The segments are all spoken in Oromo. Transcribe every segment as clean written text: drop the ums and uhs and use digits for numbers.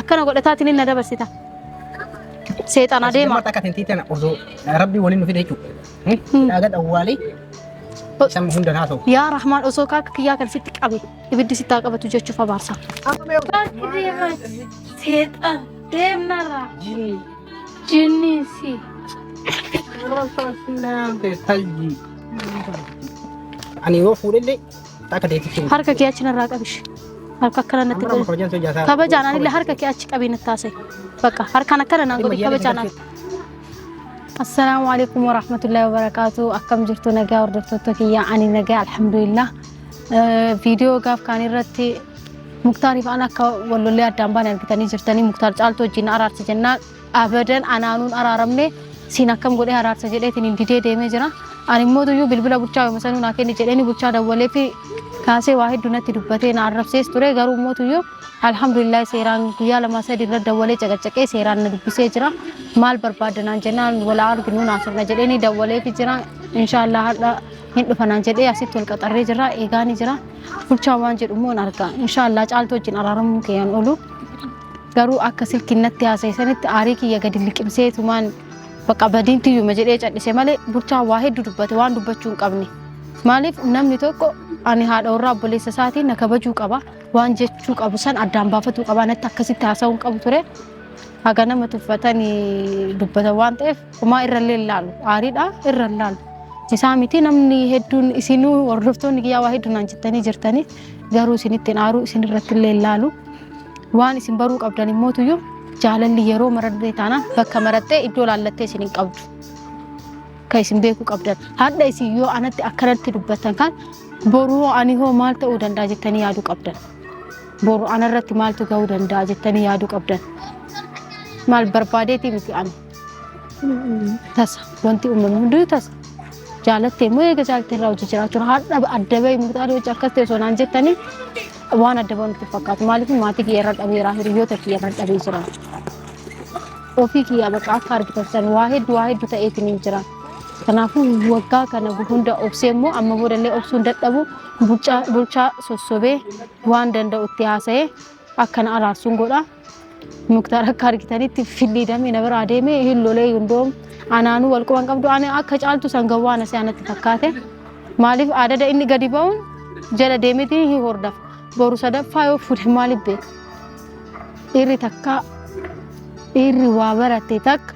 akkana godhataatiin inni dabarsita. Seexana deema. Mata katin titana ozo Rabbi walin fi deechu. Daga dawwali. Sam hunda na ta'u. Yaa Rahmaan osoo kaaka kiyyaa kan sitti qabe ibiddi sittaa qabatu jechuuf abaarsa. Seexan deemnarra. Jinnisi. Ani yoo fuudhillee akka deetti. Harka kee achi narraa qabish. Harka akkana natti qabi. Kabajaan anillee harka kee achi qabii natti taasise. Bakka harkaan akkana naa godhi kabajaan. Assalaamu alaykum wa rahmatullahi wa barakatuh. Akkam jirtu nagaa hordoftoota kiyyaa ani nagaa alhamdulillah. Viidiyoo gaaf kaan irratti Muktaariif ana akka wallollee addaan baan argitanii jirtanii Muktaar caaltuu wajjin araarsa jennaan abadan anaanuun araaramne siin akkam godhee araarsa jedheetiin didee deemee jira. Ani immoo tuyyuu bilbila bulchaa yoo masanuu naa kenni jedheeni bulchaa dawwalee fi kaasee waa hedduu natti dubbatee na arrabsees ture garuu immoo tuyyuu alhamdulillah seeraan guyyaa lama sadii irra dawwalee caqacaqee seeraan na dubbisee jira. Maal barbaadanaan jennaan wala arginu naasirna jedheeni dawwalee fi jira. Inshallah hadha hin dhufanaan jedhee asitti wal qaxarree jira eegaani jira. Bulchaa waan jedhu immoo argaa. Inshallah caaltuu wajjin araaramuun keeyyan oolu. Garuu akka silkinnatti haasa'isanitti aarii kiyya gadi liqimseetumaan bakka badiinti yuma jedhee cadhise malee bulchaa waa hedduu dubbate waan dubbachuu hin qabne. Maaliif namni tokko ani haadha warraa obboleessa isaatiin na kabajuu qaba waan jechuu qabu san addaan baafatuu qaba natti akkasitti haasa'uu hin qabu ture. Haga nama tuffatanii dubbatan waan ta'eef homaa irrallee ilaalu aariidha irra ilaalu. Isaa miti namni hedduun isinuu hordoftoonni kiyyaa waa hedduun jettanii jirtanii garuu isinitti aaruu isin irratti illee ilaalu. Waan isin baruu qabdan immoo tuyyuu jaalalli yeroo maradde taanaan bakka marattee iddoo laallattee isin hin qabdu. Kan isin beekuu qabdan. Hadda isin yoo anatti akkanatti dubbatan kan boruu ani hoo maal ta'uu danda'a jettanii yaaduu qabdan. Boruu anarratti maaltu ga'uu danda'a jettanii yaaduu qabdan. Maal barbaadeetii miti ani. Tasa wanti uumamu hunduu tasa. Jaalattee moo eega jaalattee irraa hojii jiraachuun hadda adda bahee Muktaarii hojii akkas ta'e sonaan jettanii waan adda bahutti fakkaatu. Maaliif maatii kiyya irra dhabeera hiriyoota kiyya irra dhabee jira. Ofii kiyya bakka akka argitan waa hedduu ta'eetiin jira. Kanaafuu waggaa kana hunda obsee immoo amma boodallee obsuun dadhabu bulchaa sossobee waan danda'utti haasa'ee akkana araarsuun godha. Muktaar akka argitanitti fiddiidamee na biraa deemee hin lolee hundoom anaanuu wal quban qabdu ani akka caaltu sangawwaan asii anatti fakkaate. Maaliif aadada inni gadi ba'uun jala deemeetii hin hordafa. Boru sadaffaa yoo fuudhe maaliif beeka? Dhiirri waa baratte takka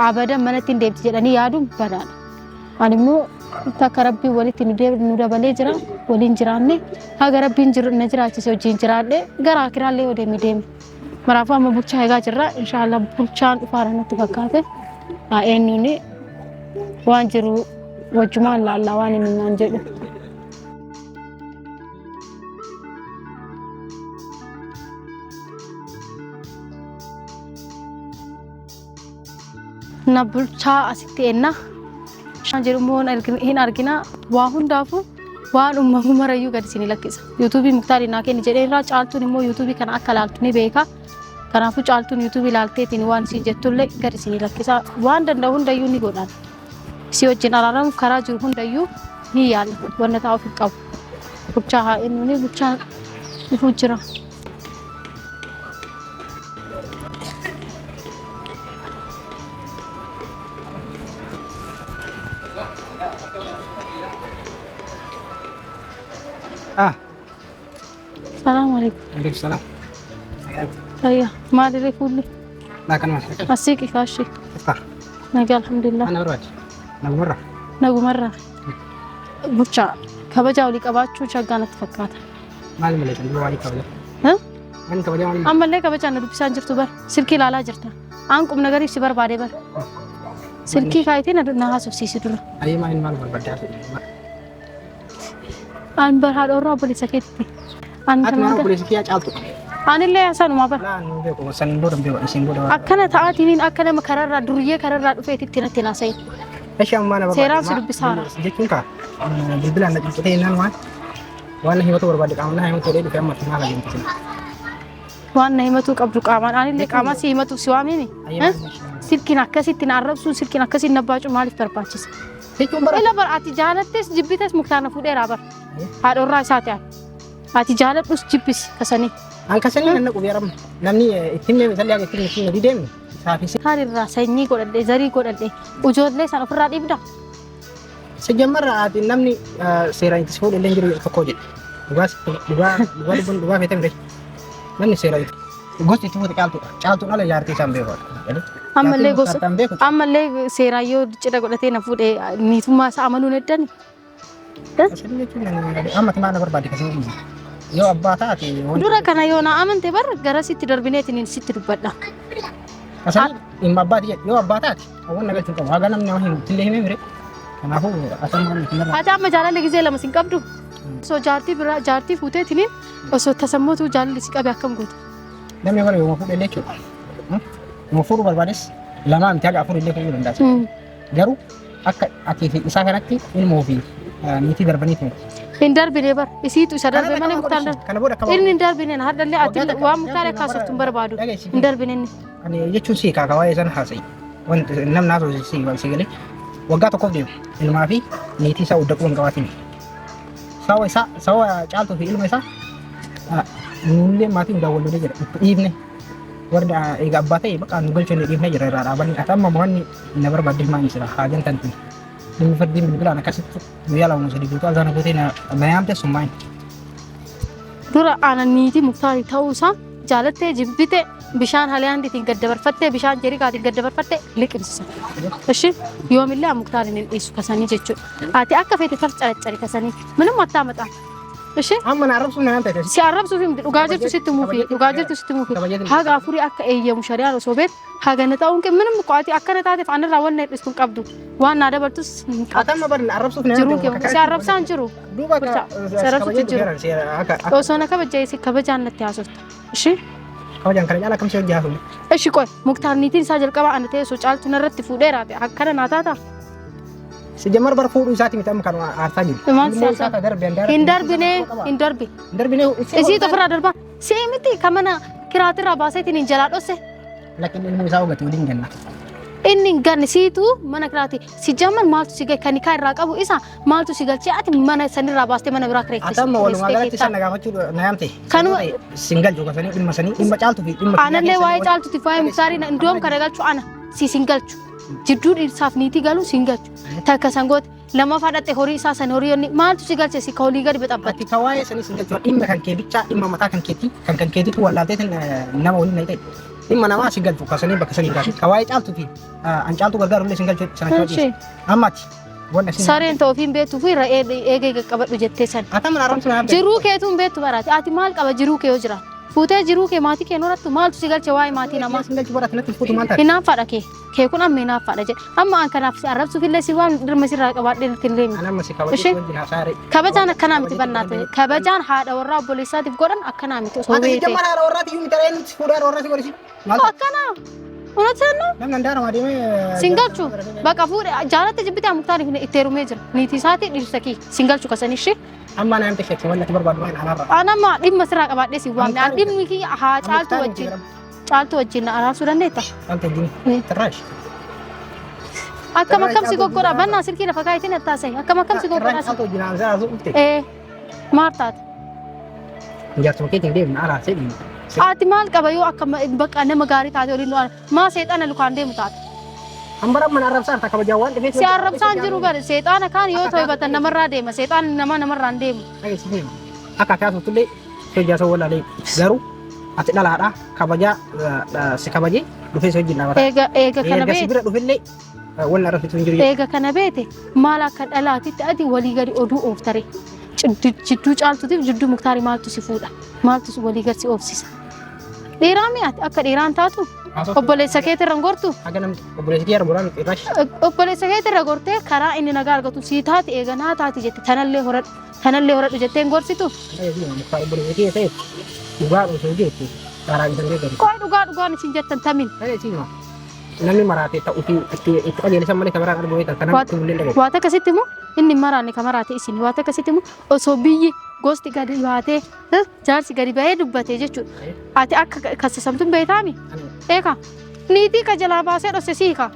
abadan manatti hin deebiti jedhanii yaaduun badaadha. Ani immoo takka rabbiin walitti nu dabalee jira waliin jiraanne haga rabbiin na jiraachise wajjin jiraadhe gara akiraallee yoo deeme. Maraafuu amma bulchaa eegaa jirra. Inshallah bulchaan dhufaara natti fakkaate. Eenyuun waan jiru wajjumaan laallaa waan inni naan jedhu. Na bulchaa asitti eenna. Shaan jedhumoo hin argina waa hundaafu waan uumamu marayyuu gadi isin lakkisa. YouTube Muktaarii naa kenni jedhee irraa caaltuun immoo YouTube kana akka laaltu ni beeka. Kanaafuu caaltuun YouTube ilaalteetiin waan si jettullee gadi isin lakkisa. Waan danda'u hundayyuu ni godhan. Si wajjin araaramu karaa jiru hundayyuu ni yaala. Wanna taa'uuf hin qabu. Bulchaa haa eenyuuni bulchaa dhufuu jira. Salam alaikum. Alaikum salam. Ayya, maal irree fuulli? Laa kan maal? Asii qifaashee. Iftar. Nagaa alhamdulillah. Ana barbaade. Nagumarra. Nagumarra. Bulchaa kabajaa olii qabaachuu shaggaa natti fakkaata. Maal malee kan waa kabajaa? Ani kabajaa maal? Ammallee kabajaa na dubbisaan jirtu bar. Silkii ilaalaa jirta. Aan qubna gariif si barbaade bar. Silkii kaayitee na haasofsiisi dura. Ayyi maal barbaaddaa? Aan bar haadha warraa obboleessa keetti. Ati mana obboleessa kiyyaa caaltu. Anillee sanuma bar. Laan beeku san booda beeku isin booda. Akkana ta'aatiin akka nama kararraa duriyyee kararraa dhufeetitti natti naasa'e. Eshi amma na seeraan si dubbisaara. Jechuun kaa bilbilaan na cimsatee innaan waan na himatu barbaade qaama na himatu dhee dhufee amma maal adeemtisin. Waan na himatu qabdu qaamaan anillee qaamaa si himatu si waamini. Silkiin akkasitti na arrabsuun silkiin akkasitti na baacuu maaliif barbaachisa? Ila bar ati jaalattes jibbites Muktaar na fuudheeraa bar. Haadha warraa isaati ati jaaladhus jibbisi kasanii. Angkasanya nana kubiaram. Namni itimnya misalnya itimnya itimnya di dem. Saafisi. Harirraa sanyii godhadhe zarii godhadhe ijoollee sana ofirraa dhibda. Sejamar ati namni seera intis fuudhe illee jiru tokko jedhe. Dhugaa feetem dee. Namni seera itu. Gosti itu fuudhe caaltu ala jaartii isaan beeku. Ammallee gosa ammallee seeraan yoo cidha godhatee na fuudhe niitummaa isaa amanuun heddani. Amma timaa na barbaade kasii yoo abbaa taate. Dura kana yoo na amante bar gara sitti darbineetiin sitti dubbadha. Asal imma abbaati yoo abbaa taate awwan nagalchuun qabu haga namni nama hin tillee himee mire kanaafuu asal maal kinarra ati amma jaalalli gisee lama sin qabdu osoo jaartii biraa jaartii fuuteetiniin osoo tasammuutu jaalalli si qabe akkam goote namni bara yoo fuudhe illee jechuudha yoo fuudhu barbaades lamaan miti haga afur illee fuudhuu danda'a garuu akka ati fi isaa kanatti ilmoo fi niitii darbaniiti hin darbine bar isiitu isa darbe malee muktaan darbe inni hin darbine haadhallee ati waan muktaan kaasoftu hin barbaadu hin darbine inni ani jechuun si kaakaa waa'ee sana haasa'e wanti namni haasa'u si galee waggaa tokkoof deemu ilmaa fi niitii isaa uddaquu hin qabaatin sawa caaltuu fi ilma isaa nuullee maatiin daawwallee jira dhiifne warra egaa abbaa ta'e bakka nu galchanii dhiifne jira irraa dhaabanii ati amma wanni na barbaadde maal jira haajan tanti dhimmi fardiin bilbilaan akkasitti guyyaa lama sadii guutuu alzaana gootee na yaamte summaan dura ana niitii muktaarii ta'uu isaa jaalattee jibbite bishaan haliyaandiitiin gad dabarfattee bishaan jerikaatiin gad dabarfattee liqimsisa. Eshi yoomillee muktaariin hin dhiisu kasanii jechuudha. Ati akka feete tarcaccari kasanii minum mattaa maxaa. Eshi amma na arrabsuuf na ta'e si arrabsuuf himti dhugaa jirtu sitti muufi haga afurii akka eeyyamu shari'aan osoo beet haga na ta'uun kee minum qo'aati akka na taateef anirraa wanna hidhistu hin qabdu waan naa dabartus hin qabdu. Atamma bari na arrabsuuf na jiruu kee si arrabsaan jiru. Duuba si arrabsuutti jiru. Osoo na kabajaan natti haasofta. Eshi kawajan kana jala kam si hojjaa sun. Eshi qoy muktaar niitiin isaa jalqaba ana ta'e osoo caaltu narratti fuudheeraate akkana naa taata. Si jamar bar fuudhu isaati miti amma kan aarsaa jiru. Maal siyaasa hin darbine isii ofirraa darba si miti kamana kiraatirraa baaseetiin hin jalaa dhosse. Lakin ilmu isaa hogate waliin ganna. Inni hin ganne siitu mana kiraati si jamman maaltu si kan kaa irraa qabu isa maaltu si galchee ati mana sanirraa baastee mana biraa kireeffte. Atamma walumaa galatti sana gaafachuu na yaamte. Kanuma singal joka sanii dhimma caaltu fi dhimma. Anallee waa'ee caaltuuti faayee muktaariin iddoon kana galchu ana si singalchu. Jidduu dhiirsaaf niitii galuu singalchu. Takka sangooti lama fadhatte horii isaa san horiyoonni maaltu si galche si ka holii gadi baxabbatti. Ka waa'ee sanii singalchu dhimma kan kee bichaa dhimma mataa kan keetiitu wallaalteetiin nama waliin na ta'e. Dhimma namaa si galchu kasanii bakka sanii biraati. Ka waa'ee caaltuu fi an caaltuu gargaarullee singalchu sana coodhiisa. Ammatti. Sareen ta'uu fi beektuu fi eegee qaqqabadhu jettee san. Atamma na arrabsu na yaamte. Jiruu keetuun beektu baraati. Ati maal qaba jiruu kee yoo jira. Fuutee jiruu kee maatii kee norattu maaltu si galche waa'ee maatii namaa. Singalchu baraati natti fuutu maal taate. Hinaafadha kee kun amma hinaafadha jedhe. Amma an kanaaf si arrabsuuf illee si waan dirma sirraa qabaadhee illee miti. Anamma si kabajee wajjin haasa'ee. Kabajaan akkanaa miti bannaate. Kabajaan haadha warraa obboleessaatiif godhan akkanaa miti osoo beekte. Ati jamara haadha warraati iyyuu miti reetti fuudhaa haadha warraati godhisi. Akkanaa. Unatenno? Namni andaara waadimee. Singalchu bakka fuudhe jaalatte jibbite muktaariif itti heerumee jira. Niitii isaati dhirsa kii singalchu kasanii ishee. Amma na yaamte sheekii wallatti barbaadu waan anarra. Anamma dhimma sirraa qabaadhee si waamne. An dhimmi kii haa caaltu wajjin na araarsuu dandeetta. Caaltu wajjin tarraash. Akkam si goggodha bannaa sirkii lafa kaayitiin attaasee akkam si goggodha. Caaltu wajjin haasa'aa zuuqte. Maal taate? Jaarsuma keetiin deemna araasee dhiibu. Ati maal qaba yoo akka bakka nama gaarii taate waliin du'an maa seexana lukaan deemu taate. Hambara mana arrabsaan takka bajaa waan dhufeef. Si arrabsaan jiru bare seexana kaan yoo ta'e batan namarraa deema seexaan namarraan deemu. Akka kaasutullee hojjaa walaalee garuu ati dhalaadhaa kabajaa si kabajee dhufee si wajjin dhaabata. Eega kana beete. Bira dhufillee wanna arrabsitu hin jiru. Eega kana beete maal akka dhalaatitti ati walii gadi oduu ooftare. Jidduu caaltuutiif jidduu muktaarii maaltu si fuudha maaltu walii gadi si oofsisa. Dhiiraa mi'aati akka dhiiraan taatu obboleessa keetii irra gortu. Obboleessa keetii irra goraan irraash. Obboleessa keetii irra gortee karaa inni nagaa argatu sii taate eeganaa taate jette tanallee horadhu jettee hin gorsitu. Obboleessa keetii ta'e dhugaa osoo jettu karaa bitan deeggaru. Qoy dhugaan isin jettan tamin. Namni maraatee ta'uu fi itti qajeelisan malee kameraan argu beektan kanaan tullee dhagaye. Waata akkasitti immoo inni maraanne kamaraate isin waata akkasitti immoo osoo biyyi gosti gadi baatee jaarsi gadi bahee dubbatee jechuudha. Ati akka kasasamtuun beektaami. Eeka niitii ka jalaa baasee dhosse siika.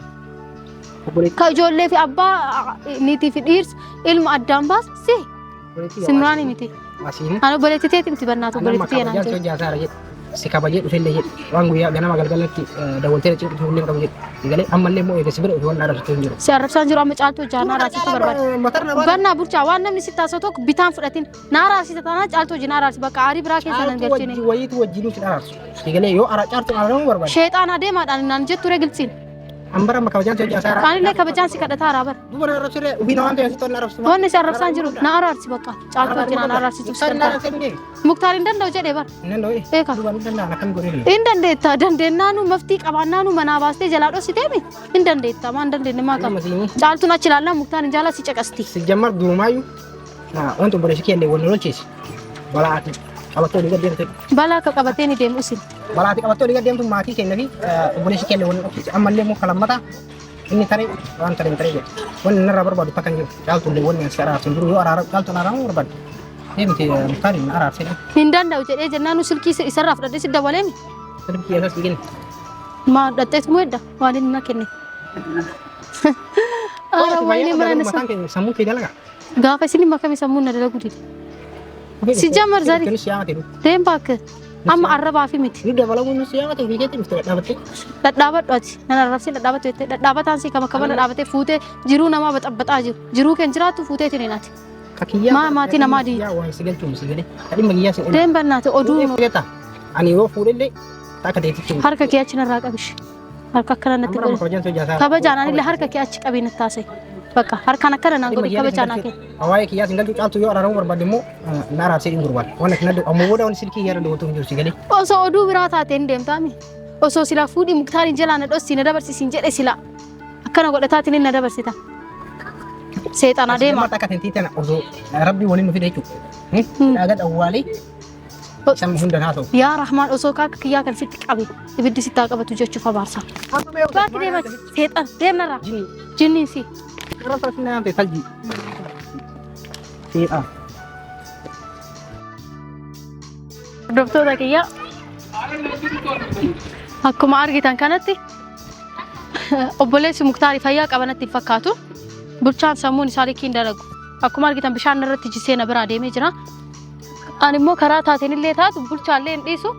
Ka ijoollee fi abbaa niitii fi dhiirsa ilma addaan baase si. Simraani miti. Asiin. Ano boleetti teetti miti bannaatu boleetti teenaan Kabajaan jiru. sojaa saara jedhu. Si kabajee dhufeellee jedhu. Waan guyyaa ganama galgalatti dawwaltee cinqii fuullee qabu jedhu. Galee ammallee immoo eegas bira waan dhaabsituu hin jiru. Si arrabsaan jiru amma caaltuu hojjaa naa raasitu barbaada. Bannaa bulchaa waan namni si taasisa tokko bitaan fudhatin naa raasita taanaa caaltuu hojii naa raasi bakka aarii biraa keessa nan galchine. Wayiitu wajjinuu si dharaarsu. Galee yoo caaltuu araaramu barbaada. Sheexaan adeemaadhaan naan jettu reegiltiin. Ambara amma kabajaan sojaa saara. Anillee kabajaan si kadhataa araabar. Duuba na arrabsiree ubiina waan ta'eef sitti na arrabsu. Wanni si arrabsaan jiru na araarsi bakka caaltuu hojii naa raasitu. Muktaar hin danda'u jedhee bar. Hin danda'u. Eeka. Duuba hin danda'an akkam godhee. Hin dandeetta dandeennaanu maftii qabaannaanu manaa baastee jalaa dhossiteemi hin dandeetta maan dandeenne maa qaba. Caaltuun achi ilaallaa muktaan hin jaalaa si caqasti. Si jammar duumaayyuu wanti obboleessi keellee wal lolcheessi. Balaati qabattoo olii gaddeemtu. Balaa akka qabatee ni deemu isin. Balaati qabattoo olii gaddeemtu maatii keenya fi obboleessi keellee wal lolcheessi. Ammallee immoo kalammata inni taree waan taree taree jedhu. Wanni narraa barbaadu takka hin jiru. Caaltuullee wanni asi araarsu jiru yoo caaltuun araaramu barbaadu. Deemte muktaari na araarsee. Hin danda'u jedhee jennaanu silkii isarraa fudhadhee si dabaleemi. Silkii eessas dhiigin. Maa dhadheetu moo edda waan inni na kenne. Ara wayini mana nasa. Mataan keenya sammuu kee dalagaa. Gaafa isin makame sammuu na dalaguu dide. Si jammar zari. Deem baakka. Amma arrabaa fi miti. Ni dabalamuu ni siyaamate ofii keetti dhufte dhaabattee. Dhadhaabadhu ati. Nan arrabsee dhadhaabatu jettee dhadhaabataan si kama kama dhadhaabatee fuutee jiruu namaa baxabbaxaa jiru. Jiruu keen jiraattu fuutee tini naati. Maa maatii namaa dii. Waan si galchuun si galee. Kadhimma giyyaa si. Deem bannaate oduu. Ani yoo fuudhellee takka deetitti. Harka kee achi narraa qabish. Harka akkana natti godhe. Kabajaan anillee harka kee achi qabii natti taasise. Bakka harkaan akkana naan godhe kabajaan akee. Hawaayee kiyyaa sin galchuu caaltuu yoo araaramu barbaade immoo na araarsee hin gurbaadha. Waan akkana ammoo booda wanni silkii yaada dawwatu hin jiru si galee. Osoo oduu biraa taatee hin deemtaami. Osoo sila fuudhii muktaariin jalaa na dhossi na dabarsiisin jedhe sila. Akkana godhataatiin na dabarsita. Seexana adeema. Amma takka tentii tana osoo rabbii waliin nufi jechuudha. Dhaagaa dhawwaalee. Sammi hunda naa ta'u. Yaa Rahmaan osoo kaaka kiyyaa kan sitti qabe ibiddi sitti haa qabatu jechuuf abaarsa. Baakki deemati seexan deemnarraa. Jinniin si. Rasa sinna yaamte salji. Seexan. Hordoftoota kiyyaa akkuma argitan kanatti obboleessi Muktaarii fayyaa qabanatti hin fakkaatu. Bulchaan sammuun isaa likkii hin dalagu. Akkuma argitan bishaan irratti jisee na biraa deemee jira. Ani immoo karaa taateen illee taatu bulchaallee hin dhiisu.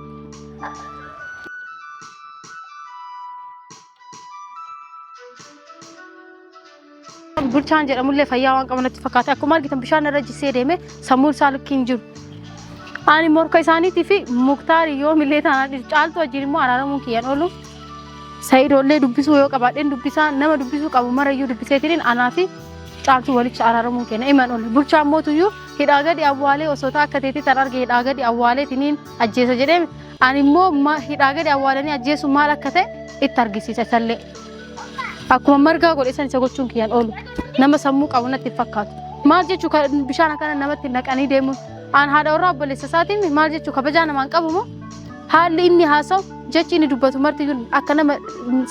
Bulchaan jedhamullee fayyaa waan qabanatti fakkaata. Akkuma argitan bishaan irra jisee deemee sammuun isaa likkii hin jiru. Ani morka isaaniitii fi Muktaarii yoo millee taanaa dhiisu caaltuu wajjin immoo araaramuun kiyyaan oolu. Sa'idoollee dubbisuu yoo qabaadheen dubbisaa nama dubbisuu qabu marayyuu dubbiseetiin anaa fi caaltuu walitti araaramuun kenna iman oolu. Bulchaan mootuyyuu hidhaa gadi awwaalee osoo akka teetii tan arge hidhaa gadi awwaaleetiniin ajjeesa jedhee ani immoo hidhaa gadi awwaalanii ajjeesu maal akka ta'e itti argisiisa sallee. Akkuma margaa godhesan isa gochuun kiyyaan oolu. Nama sammuu qabu natti fakkaatu. Maal jechuu bishaan akkana namatti naqanii deemuun aan haadha warraa obboleessa isaatiin maal jechuu kabajaa namaan qabu moo haalli inni haasa'u jechi inni dubbatu marti akka nama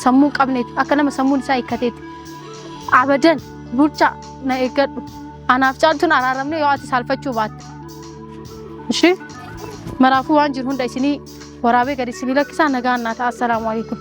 sammuu qabneeti akka nama sammuun isaa hiikkateeti. Abadan bulchaa na eeggadhu. Anaaf caaltuun araaramne yoo ati saalfachuu baatte. Ishi maraafuu waan jiru hunda isinii waraabee gadi isinii lakkisaa nagaan naa ta'a. Assalaamu alaikum.